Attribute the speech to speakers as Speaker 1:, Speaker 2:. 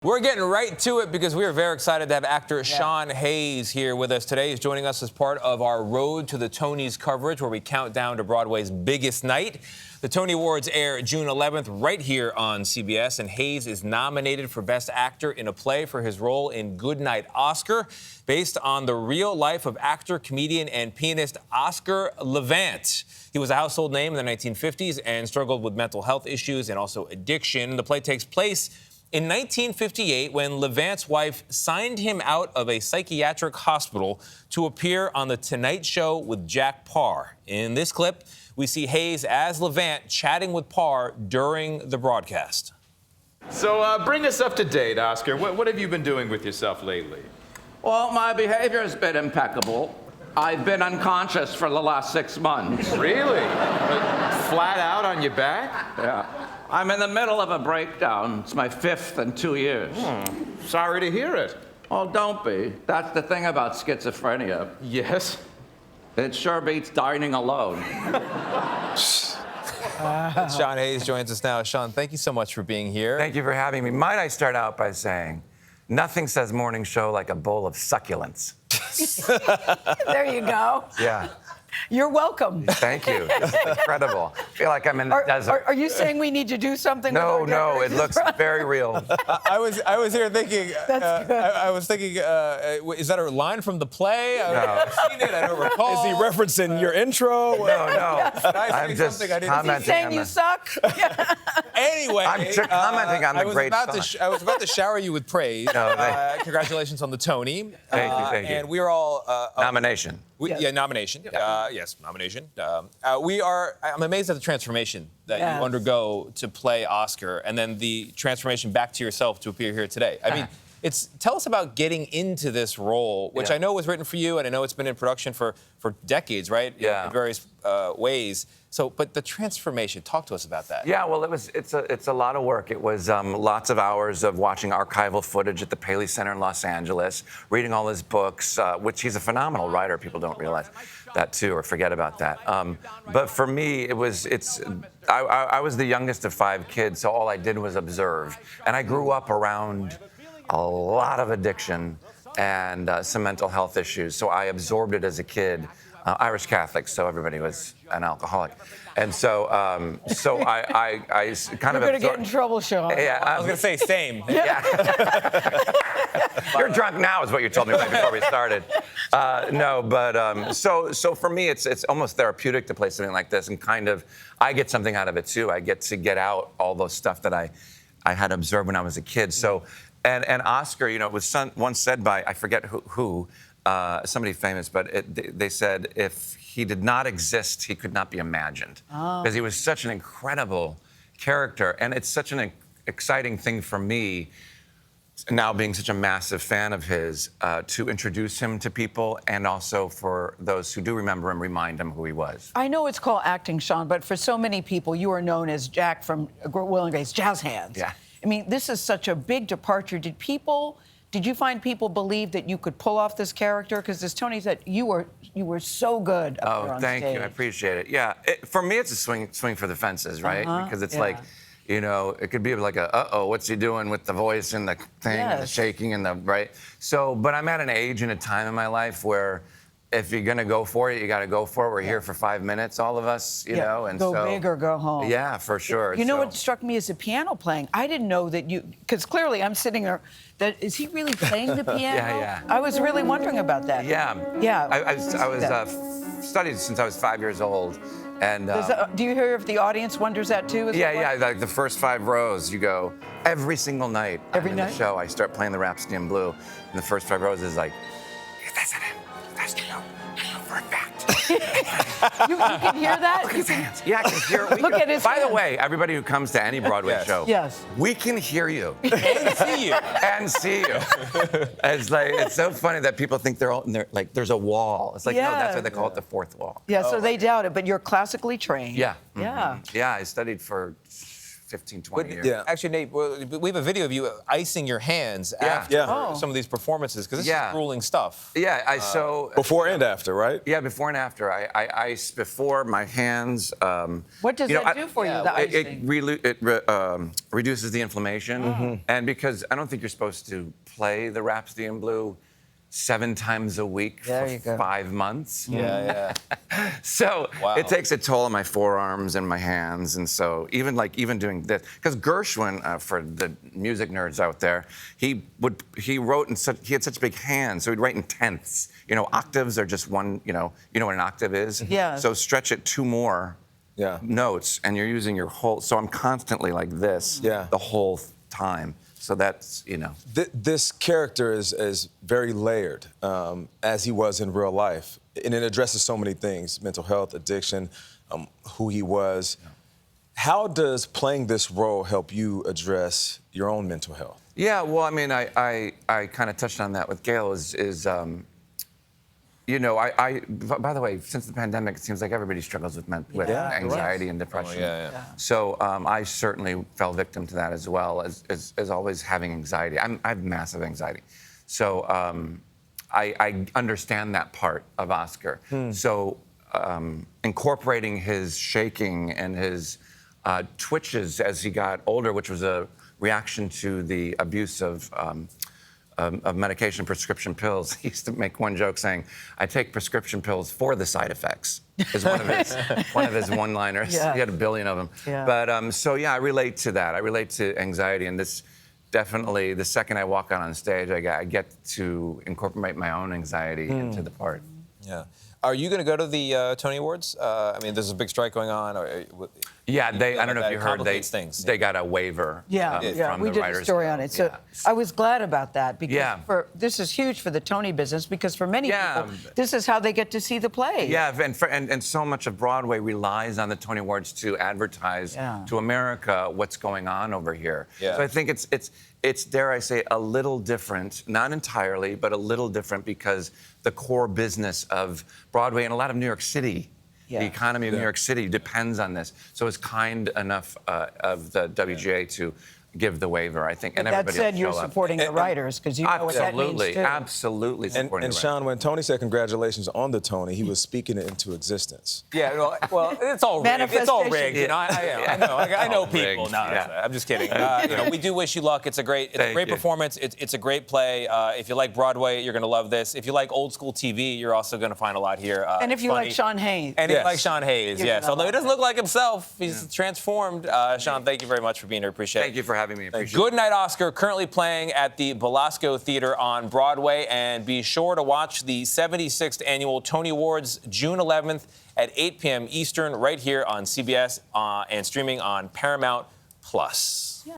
Speaker 1: We're getting right to it because we are very excited to have actor Sean Hayes here with us today. He's joining us as part of our Road to the Tonys coverage, where we count down to Broadway's biggest night. The Tony Awards air June 11th right here on CBS, and Hayes is nominated for Best Actor in a Play for his role in Goodnight Oscar, based on the real life of actor, comedian, and pianist Oscar Levant. He was a household name in the 1950s and struggled with mental health issues and also addiction. The play takes place in 1958, when Levant's wife signed him out of a psychiatric hospital to appear on The Tonight Show with Jack Paar. In this clip, we see Hayes as Levant chatting with Paar during the broadcast.
Speaker 2: So bring us up to date, Oscar. What have you been doing with yourself lately?
Speaker 3: Well, my behavior has been impeccable. I've been unconscious for the last 6 months.
Speaker 2: Really? Flat out on your back?
Speaker 3: Yeah. I'm in the middle of a breakdown. It's my 5th in 2 years.
Speaker 2: Sorry to hear it.
Speaker 3: Oh, don't be. That's the thing about schizophrenia.
Speaker 2: Yes?
Speaker 3: It sure beats dining alone.
Speaker 1: Sean Hayes joins us now. Sean, thank you so much for being here.
Speaker 4: Thank you for having me. Might I start out by saying, nothing says morning show like a bowl of succulents.
Speaker 5: There you go.
Speaker 4: Yeah.
Speaker 5: You're welcome.
Speaker 4: Thank you. This is incredible. I feel like I'm in the desert.
Speaker 5: Are you saying we need to do something?
Speaker 4: No,
Speaker 5: with
Speaker 4: no, it looks very real.
Speaker 1: I was here thinking.
Speaker 5: That's good.
Speaker 1: I was thinking, is that a line from the play? I've seen it. I don't recall.
Speaker 6: Is he referencing your intro?
Speaker 4: No, no.
Speaker 1: I'm
Speaker 4: just commenting.
Speaker 5: Is he saying you suck?
Speaker 1: Anyway,
Speaker 4: I'm commenting on the great song.
Speaker 1: I was about to shower you with praise.
Speaker 4: No,
Speaker 1: congratulations on the Tony.
Speaker 4: Thank you, thank you.
Speaker 1: And we are all
Speaker 4: Nomination.
Speaker 1: nomination. Yes, nomination. I'm amazed at the transformation that you undergo to play Oscar, and then the transformation back to yourself to appear here today. I mean, tell us about getting into this role, which I know was written for you, and I know it's been in production for decades, right?
Speaker 4: Yeah.
Speaker 1: In various ways. So, but the transformation, talk to us about that.
Speaker 4: Yeah, well, it's a lot of work. It was lots of hours of watching archival footage at the Paley Center in Los Angeles, reading all his books, which he's a phenomenal writer. People don't realize that too, or forget about that. But for me, I was the youngest of 5 kids, so all I did was observe, and I grew up around a lot of addiction and some mental health issues. So I absorbed it as a kid. Irish Catholic, so everybody was an alcoholic, and so I kind of.
Speaker 5: You're gonna get in trouble, Sean.
Speaker 4: Yeah,
Speaker 1: I was gonna say same.
Speaker 4: Yeah. You're drunk now, is what you told me right before we started. No, but so for me, it's almost therapeutic to play something like this, and kind of I get something out of it too. I get to get out all those stuff that I had observed when I was a kid. So, and Oscar, it was once said by I forget who. Somebody famous, but they said if he did not exist, he could not be imagined. Because he was such an incredible character, and it's such an exciting thing for me, now being such a massive fan of his, to introduce him to people, and also for those who do remember him, remind him who he was.
Speaker 5: I know it's called acting, Sean, but for so many people, you are known as Jack from Will and Grace, Jazz Hands.
Speaker 4: Yeah.
Speaker 5: I mean, this is such a big departure. Did you find people believe that you could pull off this character? Because as Tony said, you were so good up there on
Speaker 4: thank
Speaker 5: stage.
Speaker 4: you. I appreciate it. Yeah, for me, it's a swing for the fences, right? Because it's like, it could be like what's he doing with the voice and the thing and the shaking and the, right? So, but I'm at an age and a time in my life where if you're gonna go for it, you gotta go for it. We're here for 5 minutes, all of us, you know, and
Speaker 5: go big or go home.
Speaker 4: Yeah, for sure.
Speaker 5: You know what struck me as a piano playing? I didn't know that because clearly I'm sitting there, is he really playing the piano?
Speaker 4: Yeah.
Speaker 5: I was really wondering about that.
Speaker 4: Yeah.
Speaker 5: Yeah.
Speaker 4: I was studied since I was 5 years old. And
Speaker 5: do you hear if the audience wonders that too?
Speaker 4: Yeah, like the first 5 rows, you go every single night.
Speaker 5: Every night?
Speaker 4: The show, I start playing the Rhapsody in Blue, and the first 5 rows is like, that's not him. That's you know for a fact.
Speaker 5: you can hear that?
Speaker 4: Look at his hands. Yeah, I can hear it.
Speaker 5: Look at his
Speaker 4: By
Speaker 5: hands.
Speaker 4: the way, everybody who comes to any Broadway show,
Speaker 5: Yes.
Speaker 4: we can hear you.
Speaker 1: And see you.
Speaker 4: And see you. It's so funny that people think they're like there's a wall. It's like, no, that's why they call it the 4th wall.
Speaker 5: Yeah, so they doubt it, but you're classically trained.
Speaker 4: Yeah.
Speaker 5: Yeah.
Speaker 4: Yeah, I studied for 15, 20 years.
Speaker 6: yeah.
Speaker 1: Actually, Nate, we have a video of you icing your hands after
Speaker 6: Yeah.
Speaker 5: Oh.
Speaker 1: some of these performances because this
Speaker 4: Yeah.
Speaker 1: is grueling stuff.
Speaker 4: Yeah, so
Speaker 6: Before and after, right?
Speaker 4: yeah, before and after. I ice before my hands.
Speaker 5: What does that do for you, the icing?
Speaker 4: It reduces the inflammation,
Speaker 5: Mm-hmm.
Speaker 4: and because I don't think you're supposed to play the Rhapsody in Blue 7 times a week
Speaker 5: There
Speaker 4: for
Speaker 5: you go.
Speaker 4: 5 months.
Speaker 1: Yeah.
Speaker 4: So
Speaker 1: Wow.
Speaker 4: it takes a toll on my forearms and my hands, and so even doing this, because Gershwin, for the music nerds out there, he had such big hands, so he'd write in tenths. Octaves are just one. You know what an octave is.
Speaker 5: Yeah.
Speaker 4: So stretch it 2 more notes, and you're using your whole. So I'm constantly like this the whole time. So that's
Speaker 6: This character is very layered, as he was in real life. And it addresses so many things, mental health, addiction, who he was. How does playing this role help you address your own mental health?
Speaker 4: Yeah, well, I mean, I kind of touched on that with Gayle. By the way, since the pandemic, it seems like everybody struggles with anxiety and depression. So I certainly fell victim to that as well as always having anxiety. I have massive anxiety. So I understand that part of Oscar. So incorporating his shaking and his twitches as he got older, which was a reaction to the abuse of medication, prescription pills. He used to make one joke saying, "I take prescription pills for the side effects," is one of his one-liners.
Speaker 5: Yeah.
Speaker 4: He had a billion of them.
Speaker 5: Yeah.
Speaker 4: But I relate to that. I relate to anxiety, and this definitely, the second I walk out on stage, I get to incorporate my own anxiety into the part.
Speaker 1: Yeah. Are you going to go to the Tony Awards? I mean, there's a big strike going on.
Speaker 4: Yeah, I don't know if
Speaker 1: that
Speaker 4: you heard,
Speaker 1: complicates things.
Speaker 4: they got a waiver from
Speaker 5: we
Speaker 4: the
Speaker 5: did
Speaker 4: Writers
Speaker 5: a story
Speaker 4: Guild.
Speaker 5: on it. So
Speaker 4: Yeah.
Speaker 5: I was glad about that because
Speaker 4: Yeah.
Speaker 5: this is huge for the Tony business because for many
Speaker 4: Yeah.
Speaker 5: people, this is how they get to see the play.
Speaker 4: Yeah, and so much of Broadway relies on the Tony Awards to advertise to America what's going on over here.
Speaker 1: Yeah.
Speaker 4: So I think it's dare I say a little different, not entirely, but a little different because the core business of Broadway and a lot of New York City.
Speaker 5: Yeah.
Speaker 4: The economy of New York City depends on this. So it's kind enough of the WGA to give the waiver, I think, and
Speaker 5: That
Speaker 4: everybody
Speaker 5: said,
Speaker 4: will
Speaker 5: you're
Speaker 4: show up.
Speaker 5: supporting the writers because you know what that means too.
Speaker 4: Absolutely supporting
Speaker 6: And
Speaker 4: the
Speaker 6: Sean, when Tony said congratulations on the Tony, he was speaking it into existence.
Speaker 1: Yeah, well, it's all rigged. It's all rigged. You know, I know people.
Speaker 4: rigged.
Speaker 1: No, I'm just kidding. We do wish you luck. It's a great performance. It's a great play. If you like Broadway, you're going to love this. If you like old school TV, you're also going to find a lot here.
Speaker 5: And if you like Sean Hayes.
Speaker 1: And if you like Sean Hayes,
Speaker 5: You're
Speaker 1: yes.
Speaker 5: gonna
Speaker 1: Although he
Speaker 5: love
Speaker 1: doesn't look like himself, he's transformed. Sean, thank you very much for being here. Appreciate it.
Speaker 4: Thank you for having me. Appreciate
Speaker 1: Good Night, Oscar, currently playing at the Belasco Theater on Broadway. And be sure to watch the 76th Annual Tony Awards, June 11th at 8 p.m. Eastern, right here on CBS and streaming on Paramount+.